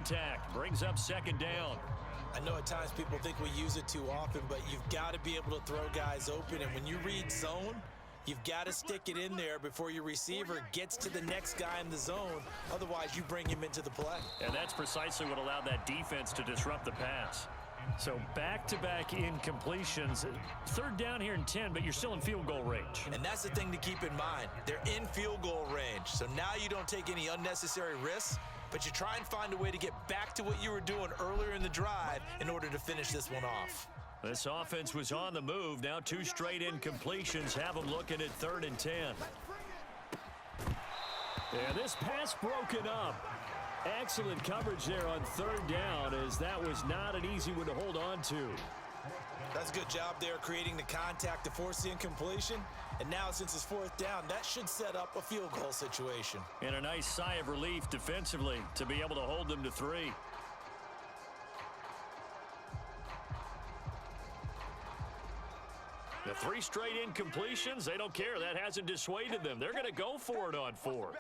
Attack brings up second down. I know at times people think we use it too often, but you've got to be able to throw guys open. And when you read zone, you've got to stick it in there before your receiver gets to the next guy in the zone. Otherwise, you bring him into the play. And that's precisely what allowed that defense to disrupt the pass. So back-to-back incompletions. Third down here in 10, but you're still in field goal range. And that's the thing to keep in mind. They're in field goal range. So now you don't take any unnecessary risks, but you try and find a way to get back to what you were doing earlier in the drive in order to finish this one off. This offense was on the move. Now 2 straight incompletions have them looking at 3rd and 10. And this pass broken up. Excellent coverage there on 3rd down, as that was not an easy one to hold on to. That's a good job there creating the contact to force the incompletion. And now since it's 4th down, that should set up a field goal situation. And a nice sigh of relief defensively to be able to hold them to 3. The 3 straight incompletions, they don't care. That hasn't dissuaded them. They're going to go for it on 4th.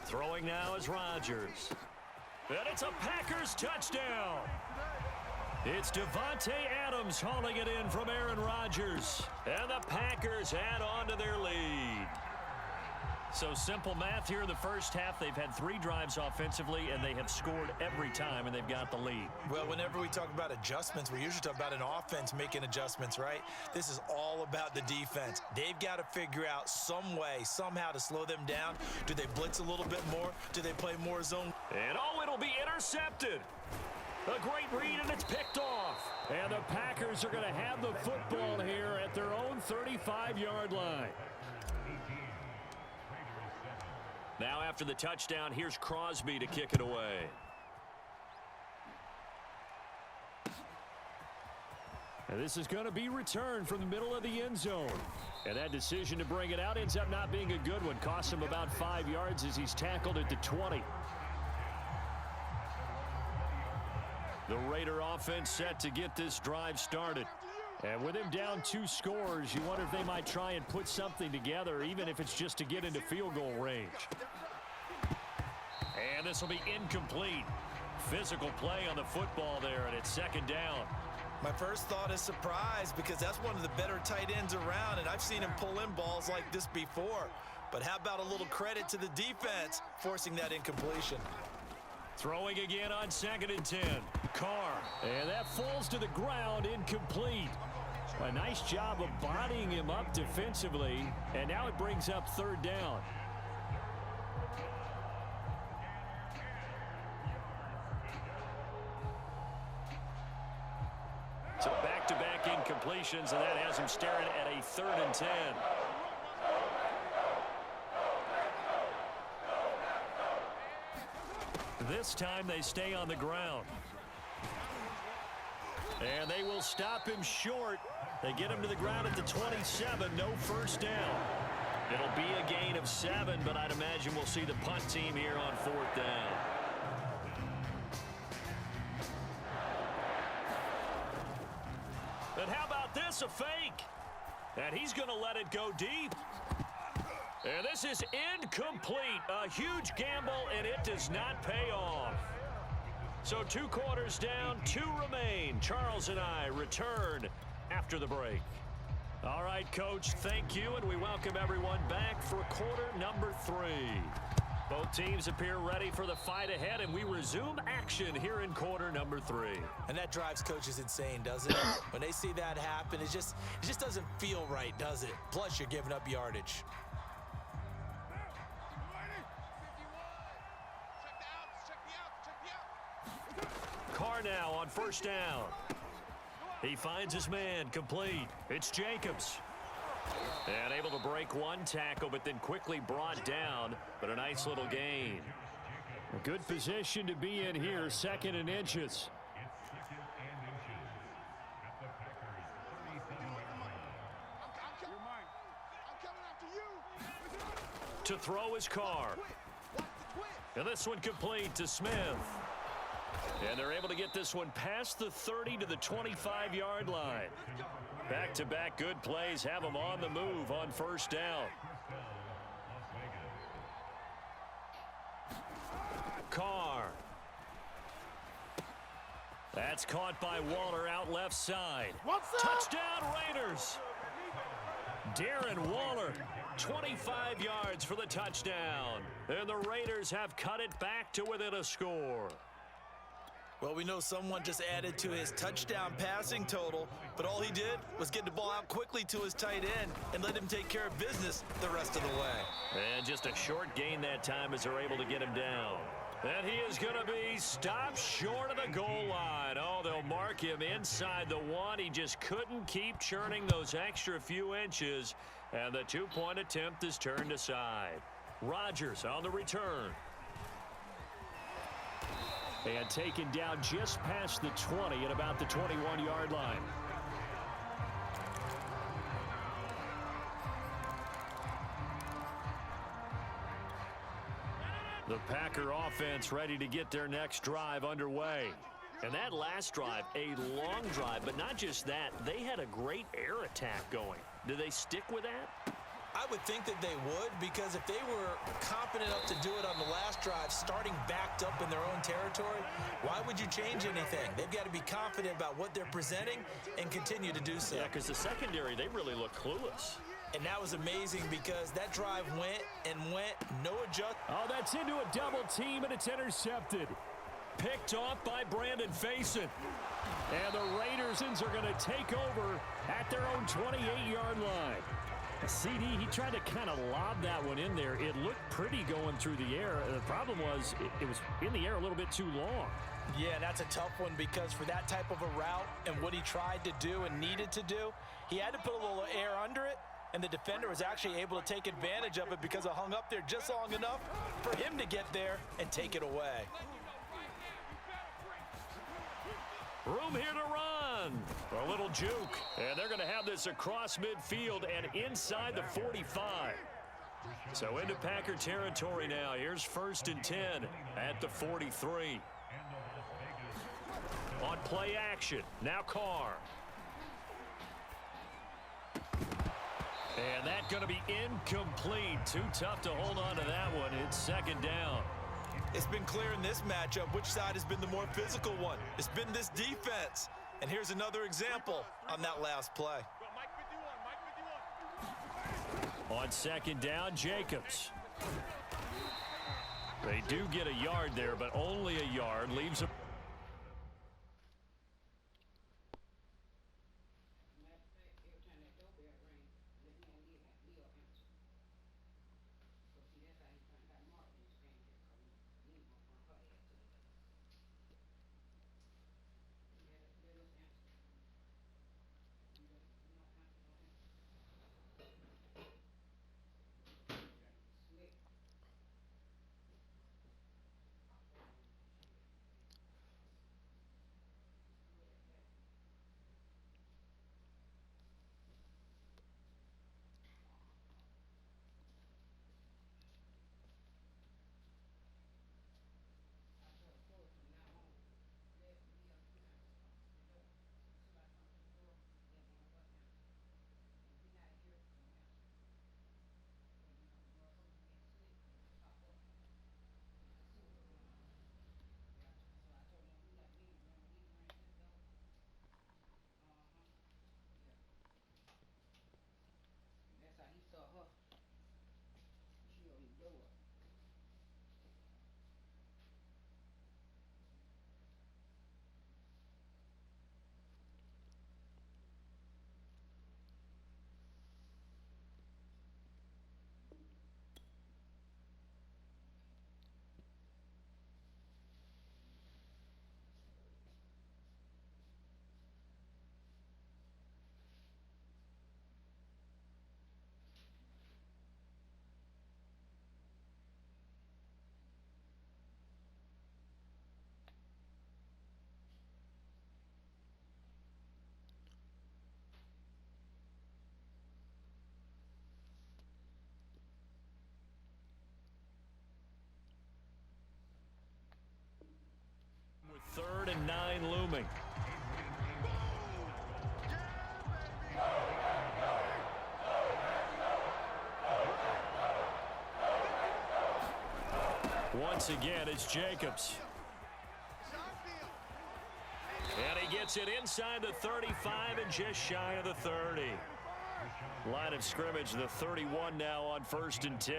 Throwing now is Rodgers. And it's a Packers touchdown. It's Devontae Adams hauling it in from Aaron Rodgers. And the Packers add on to their lead. So simple math here in the first half. They've had 3 drives offensively, and they have scored every time, and they've got the lead. Well, whenever we talk about adjustments, we usually talk about an offense making adjustments, right? This is all about the defense. They've got to figure out some way, somehow to slow them down. Do they blitz a little bit more? Do they play more zone? And oh, it'll be intercepted. A great read, and it's picked off. And the Packers are going to have the football here at their own 35-yard line. Now after the touchdown, here's Crosby to kick it away. And this is going to be returned from the middle of the end zone. And that decision to bring it out ends up not being a good one. Costs him about 5 yards as he's tackled at the 20. The Raider offense set to get this drive started. And with him down 2 scores, you wonder if they might try and put something together, even if it's just to get into field goal range. And this will be incomplete. Physical play on the football there, and it's 2nd down. My first thought is surprise, because that's one of the better tight ends around, and I've seen him pull in balls like this before. But how about a little credit to the defense forcing that incompletion? Throwing again on 2nd and 10. Carr. And that falls to the ground, incomplete. A nice job of bodying him up defensively. And now it brings up 3rd down. So back-to-back incompletions, and that has him staring at a 3rd and 10. This time they stay on the ground. And they will stop him short. They get him to the ground at the 27. No first down. It'll be a gain of 7, but I'd imagine we'll see the punt team here on 4th down. And how about this, a fake? And he's going to let it go deep. And this is incomplete. A huge gamble, and it does not pay off. So 2 quarters down, 2 remain. Charles and I return after the break. All right, Coach, thank you, and we welcome everyone back for quarter number 3. Both teams appear ready for the fight ahead, and we resume action here in quarter number 3. And that drives coaches insane, doesn't it? When they see that happen, it just doesn't feel right, does it? Plus, you're giving up yardage. Carr now on 1st down. He finds his man, complete. It's Jacobs. And able to break 1 tackle, but then quickly brought down. But a nice little gain. A good position to be in here, 2nd and inches. To throw is Carr. And this one complete to Smith. And they're able to get this one past the 30 to the 25-yard line. Back-to-back good plays have them on the move on 1st down. Carr. That's caught by Waller out left side. Touchdown, Raiders. Darren Waller, 25 yards for the touchdown. And the Raiders have cut it back to within a score. Well, we know someone just added to his touchdown passing total, but all he did was get the ball out quickly to his tight end and let him take care of business the rest of the way. And just a short gain that time as they're able to get him down. And he is going to be stopped short of the goal line. Oh, they'll mark him inside the one. He just couldn't keep churning those extra few inches, and the two-point attempt is turned aside. Rodgers on the return. And taken down just past the 20 at about the 21-yard line. The Packer offense ready to get their next drive underway. And that last drive, a long drive, but not just that. They had a great air attack going. Do they stick with that? I would think that they would, because if they were confident enough to do it on the last drive, starting backed up in their own territory, why would you change anything? They've got to be confident about what they're presenting and continue to do so. Yeah, because the secondary, they really look clueless. And that was amazing because that drive went and went, no adjust. Oh, that's into a double team, and it's intercepted. Picked off by Brandon Faison. And the Raiders are going to take over at their own 28-yard line. CD, he tried to kind of lob that one in there. It looked pretty going through the air. The problem was it was in the air a little bit too long. Yeah, that's a tough one because for that type of a route and what he tried to do and needed to do, he had to put a little air under it, and the defender was actually able to take advantage of it because it hung up there just long enough for him to get there and take it away. Room here to run. A little juke. And they're going to have this across midfield and inside the 45. So into Packer territory now. Here's 1st and 10 at the 43. On play action. Now Carr. And that's going to be incomplete. Too tough to hold on to that one. It's 2nd down. It's been clear in this matchup which side has been the more physical one. It's been this defense. And here's another example on that last play. On 2nd down, Jacobs. They do get a yard there, but only a yard. Leaves a... With 3rd and 9 looming. Once again, it's Jacobs. gets it inside the 35 and just shy of the 30. Line of scrimmage, the 31 now on 1st and 10.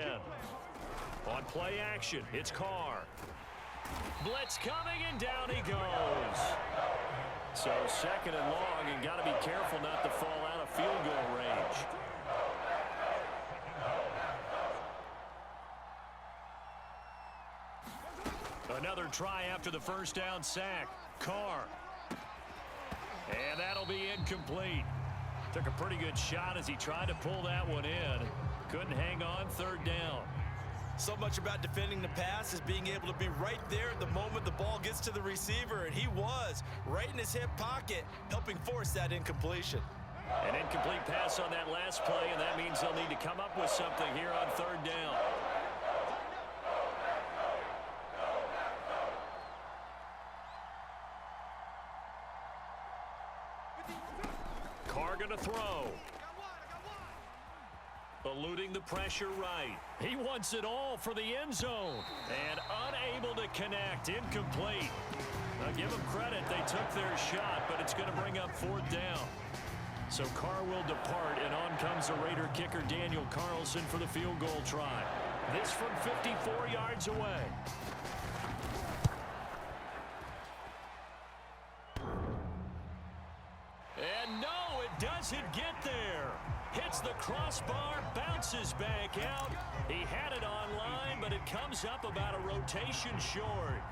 On play action, it's Carr. Blitz coming, and down he goes. So 2nd and long, and got to be careful not to fall out of field goal range. Another try after the first down sack. Carr. And that'll be incomplete. Took a pretty good shot as he tried to pull that one in. Couldn't hang on 3rd down. So much about defending the pass is being able to be right there at the moment the ball gets to the receiver, and he was right in his hip pocket, helping force that incompletion. An incomplete pass on that last play, and that means they'll need to come up with something here on 3rd down. Carr going to throw. Eluding the pressure right. He wants it all for the end zone. And unable to connect. Incomplete. Now give them credit. They took their shot, but it's going to bring up 4th down. So Carr will depart, and on comes the Raider kicker Daniel Carlson for the field goal try. This from 54 yards away. And no, it doesn't get there. Hits the crossbar, bounces back out. He had it online, but it comes up about a rotation short.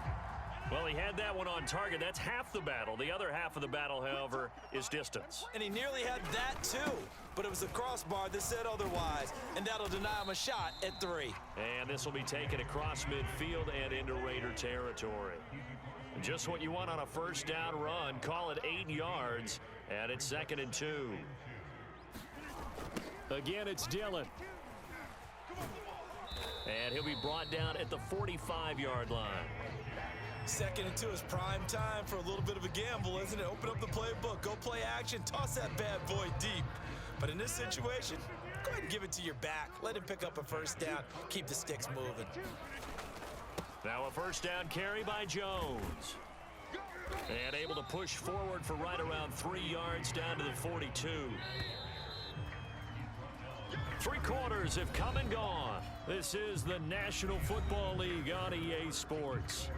Well, he had that one on target. That's half the battle. The other half of the battle, however, is distance. And he nearly had that, too. But it was the crossbar that said otherwise, and that'll deny him a shot at 3. And this will be taken across midfield and into Raider territory. Just what you want on a 1st down run. Call it 8 yards, and it's 2nd and 2. Again, it's Dillon. And he'll be brought down at the 45-yard line. 2nd and 2 is prime time for a little bit of a gamble, isn't it? Open up the playbook, go play action, toss that bad boy deep. But in this situation, go ahead and give it to your back. Let him pick up a 1st down. Keep the sticks moving. Now a 1st down carry by Jones. And able to push forward for right around 3 yards down to the 42. 3 quarters have come and gone. This is the National Football League on EA Sports.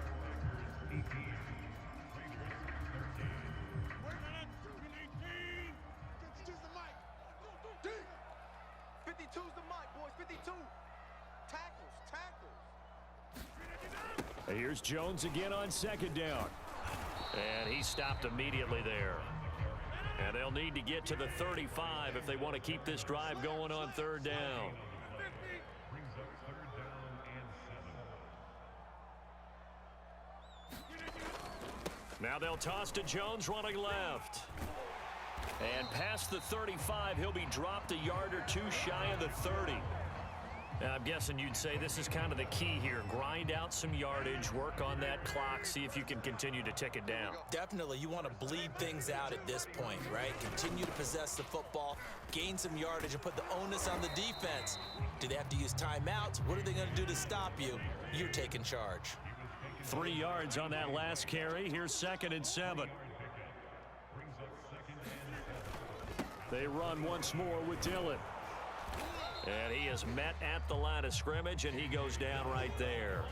Here's Jones again on 2nd down. And he stopped immediately there. And they'll need to get to the 35 if they want to keep this drive going on 3rd down. Now they'll toss to Jones running left. And past the 35, he'll be dropped a yard or 2 shy of the 30. Now, I'm guessing you'd say this is kind of the key here. Grind out some yardage, work on that clock, see if you can continue to tick it down. Definitely, you want to bleed things out at this point, right? Continue to possess the football, gain some yardage, and put the onus on the defense. Do they have to use timeouts? What are they going to do to stop you? You're taking charge. 3 yards on that last carry. Here's 2nd and 7. They run once more with Dillon. And he is met at the line of scrimmage, and he goes down right there.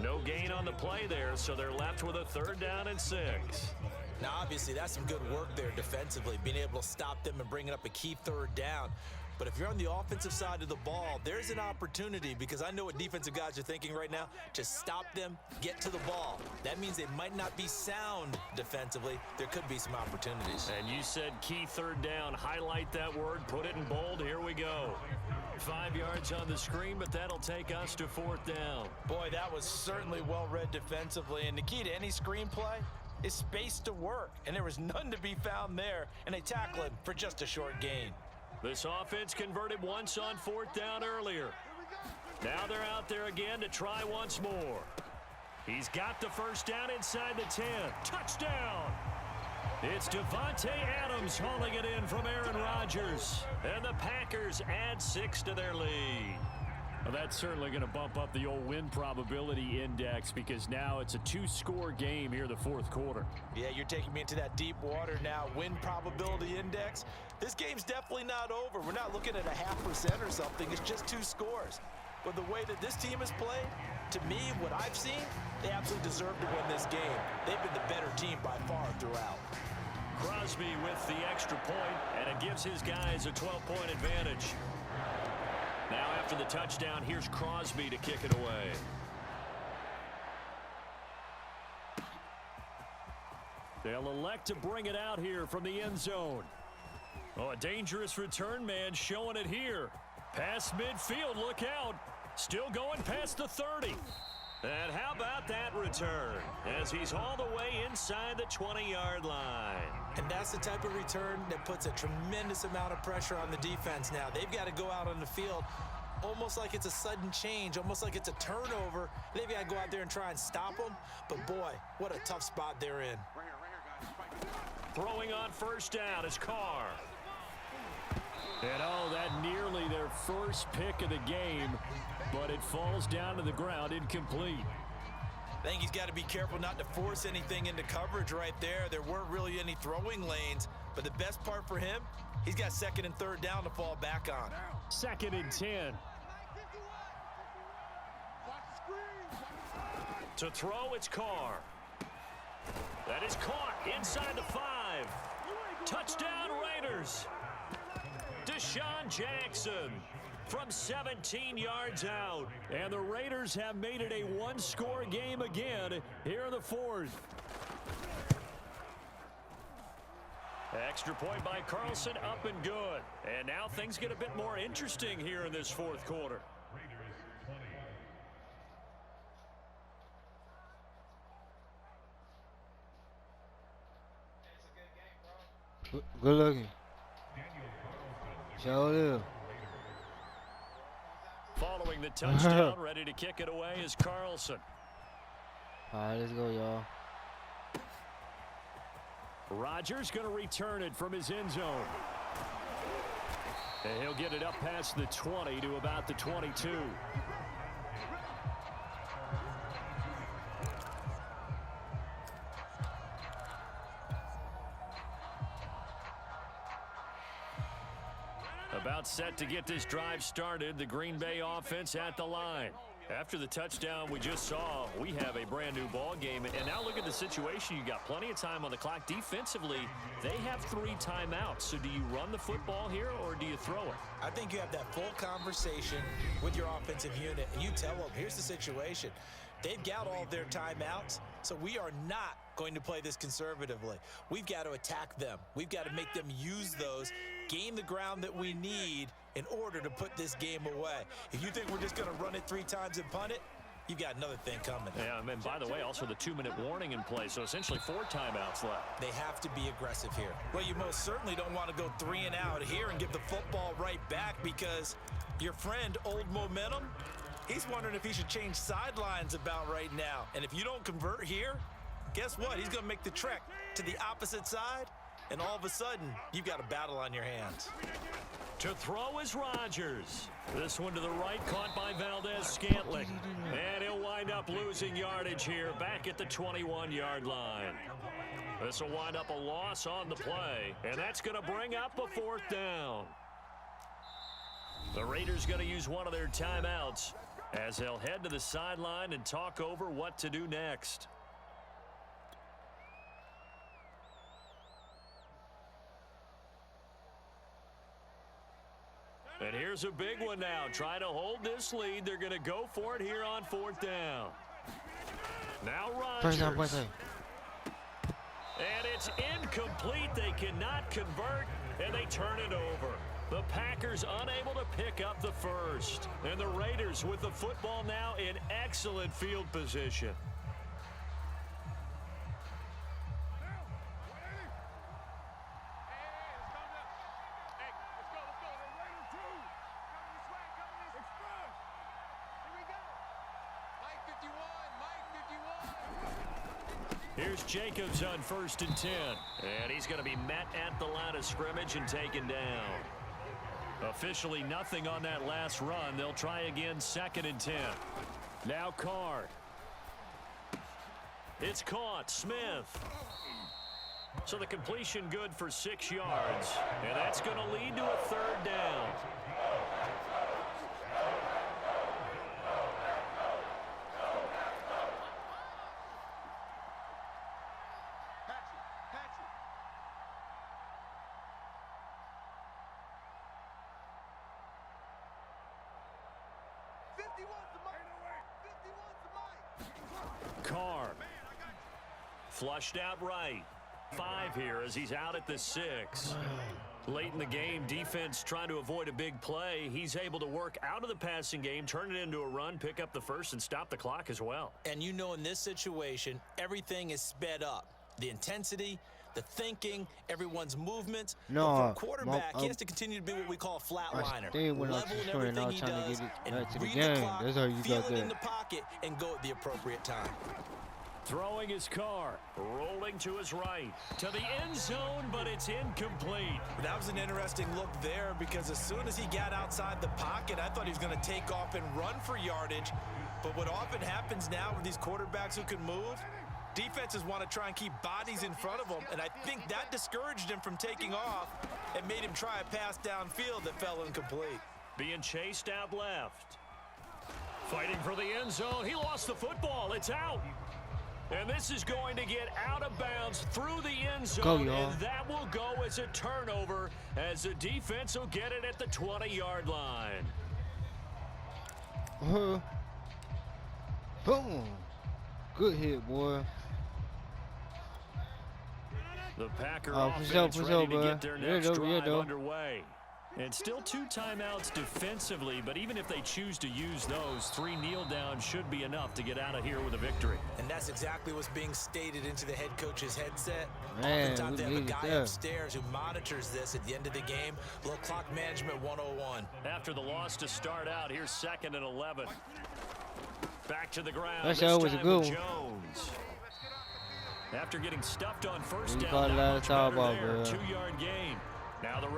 No gain on the play there, so they're left with a 3rd down and 6. Now, obviously, that's some good work there defensively, being able to stop them and bringing up a key 3rd down. But if you're on the offensive side of the ball, there's an opportunity, because I know what defensive guys are thinking right now. Just stop them, get to the ball. That means they might not be sound defensively. There could be some opportunities. And you said key 3rd down. Highlight that word, put it in bold. Here we go. 5 yards on the screen, but that'll take us to 4th down. Boy, that was certainly well read defensively. And the key to any screenplay is space to work. And there was none to be found there. And they tackle him for just a short gain. This offense converted once on 4th down earlier. Now they're out there again to try once more. He's got the 1st down inside the 10. Touchdown! It's Devontae Adams hauling it in from Aaron Rodgers. And the Packers add 6 to their lead. Well, that's certainly going to bump up the old win probability index because now it's a 2-score game here in the fourth quarter. Yeah, you're taking me into that deep water now. Win probability index. This game's definitely not over. We're not looking at a 0.5% or something. It's just 2 scores. But the way that this team has played, to me, what I've seen, they absolutely deserve to win this game. They've been the better team by far throughout. Crosby with the extra point, and it gives his guys a 12-point advantage. Now after the touchdown, here's Crosby to kick it away. They'll elect to bring it out here from the end zone. Oh, a dangerous return man showing it here. Past midfield, look out. Still going past the 30. And how about that return as he's all the way inside the 20-yard line. And that's the type of return that puts a tremendous amount of pressure on the defense now. They've got to go out on the field almost like it's a sudden change, almost like it's a turnover. They've got to go out there and try and stop them. But, boy, what a tough spot they're in. Throwing on first down is Carr. And, oh, that nearly their first pick of the game, but it falls down to the ground incomplete. I think he's got to be careful not to force anything into coverage right there. There weren't really any throwing lanes, but the best part for him, he's got 2nd and 3rd down to fall back on. 2nd and 10. To throw, it's Carr. That is caught inside the 5. Touchdown, Raiders. Deshaun Jackson from 17 yards out. And the Raiders have made it a 1-score game again here in the 4th. Extra point by Carlson, up and good. And now things get a bit more interesting here in this 4th quarter. Good looking. Show live. Following the touchdown, ready to kick it away is Carlson. All right, let's go, y'all. Rodgers going to return it from his end zone. And he'll get it up past the 20 to about the 22. About set to get this drive started. The Green Bay offense at the line. After the touchdown we just saw, we have a brand new ball game. And now look at the situation. You got plenty of time on the clock. Defensively, they have 3 timeouts. So do you run the football here or do you throw it? I think you have that full conversation with your offensive unit, and you tell them, here's the situation. They've got all of their timeouts, so we are not going to play this conservatively. We've got to attack them. We've got to make them use those, gain the ground that we need in order to put this game away. If you think we're just going to run it 3 times and punt it, you've got another thing coming. Yeah, and by the way, also the 2-minute warning in play, so essentially 4 timeouts left. They have to be aggressive here. Well, you most certainly don't want to go 3 and out here and give the football right back because your friend, Old Momentum, he's wondering if he should change sidelines about right now. And if you don't convert here, guess what? He's going to make the trek to the opposite side, and all of a sudden, you've got a battle on your hands. To throw is Rodgers. This one to the right, caught by Valdez-Scantling. And he'll wind up losing yardage here, back at the 21-yard line. This will wind up a loss on the play, and that's going to bring up a 4th down. The Raiders going to use one of their timeouts as they'll head to the sideline and talk over what to do next. And here's a big one now. Trying to hold this lead. They're going to go for it here on 4th down. Now Rodgers. And it's incomplete. They cannot convert, and they turn it over. The Packers unable to pick up the first. And the Raiders with the football now in excellent field position. Here's Jacobs on 1st and 10. And he's going to be met at the line of scrimmage and taken down. Officially nothing on that last run. They'll try again 2nd and 10. Now Carr. It's caught. Smith. So the completion good for 6 yards. And that's going to lead to a 3rd down. Carr. Flushed out right. 5 here as he's out at the 6. Late in the game, defense trying to avoid a big play. He's able to work out of the passing game, turn it into a run, pick up the first, and stop the clock as well. And you know in this situation, everything is sped up. The intensity, the thinking, everyone's movements. No, but for a quarterback, he has to continue to be what we call a flatliner. Level in everything he does and read the clock, feel it in the pocket, and go at the appropriate time. Throwing his car, rolling to his right, to the end zone, but it's incomplete. That was an interesting look there because as soon as he got outside the pocket, I thought he was going to take off and run for yardage. But what often happens now with these quarterbacks who can move, defenses want to try and keep bodies in front of them, and I think that discouraged him from taking off and made him try a pass downfield that fell incomplete. Being chased out left. Fighting for the end zone. He lost the football. It's out. And this is going to get out of bounds through the end zone, and that will go as a turnover as the defense will get it at the 20-yard line. Boom. Good hit, boy. The Packer offense ready to get their next drive underway. And still 2 timeouts defensively, but even if they choose to use those, 3 kneel downs should be enough to get out of here with a victory. And that's exactly what's being stated into the head coach's headset. Man, oftentimes they have a guy upstairs who monitors this at the end of the game. Little clock management 101. After the loss to start out, here's 2nd and 11. Back to the ground. That's always a good one. Jones. After getting stuffed on first You down, caught a lot of not much better ball, there. bro. 2-yard gain. Now the